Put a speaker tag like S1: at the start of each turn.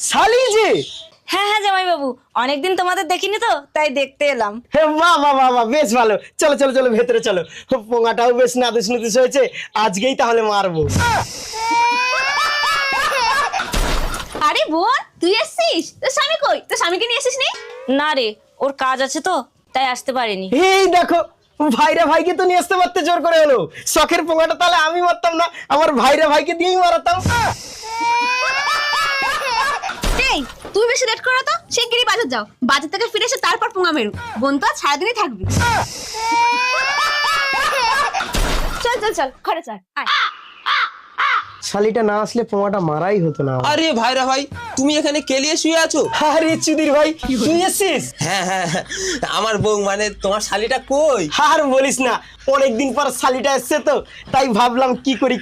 S1: শালি যে।
S2: হ্যাঁ হ্যাঁ জামাই বাবু, অনেকদিন তোমাদের দেখিনি তো তাই দেখতে এলাম।
S1: হে বাহ বাহ বাহ বাহ, বেশ ভালো। চলো চলো চলো ভেতরে চলো। পোঙাটাও বেশ নাদুস নুদুস হয়েছে, আজকেই তাহলে মারবো।
S3: আরে বোন, তুই এসেছিস? তোর স্বামী কই? তোর স্বামীকে নিয়ে এসেছিস নি?
S2: না রে, ওর কাজ আছে তো তাই আসতে পারেনি।
S1: এই দেখো, ভাইরা ভাইকে তো নিয়ে আসতে পারতে জোর করে হলো। শখের পোঙাটা তাহলে আমি মারতাম না, আমার ভাইরা ভাইকে দিয়েই মারাতাম।
S3: এই, তুই বেশি লেট করো তো, শিগগিরই বাজার যাও। বাজার থেকে ফিরে এসে তারপর পোঙা মেরু। বোন তো আজ সারাদিনই থাকবি। চল চল চল, ঘরে চল, আয়।
S1: শালিটা না আসলে পোঙাটা মারাই হতো না।
S4: আরে ভাইরা ভাই, তুমি এখানে কেলিয়ে শুয়ে আছো?
S1: আরে চুদির ভাই, তুই এসছিস?
S4: হ্যাঁ হ্যাঁ হ্যাঁ, আমার বউ মানে তোমার শালিটা কই?
S1: আর বলিস না, অনেকদিন পর শালিটা এসছে তো তাই ভাবলাম কি করি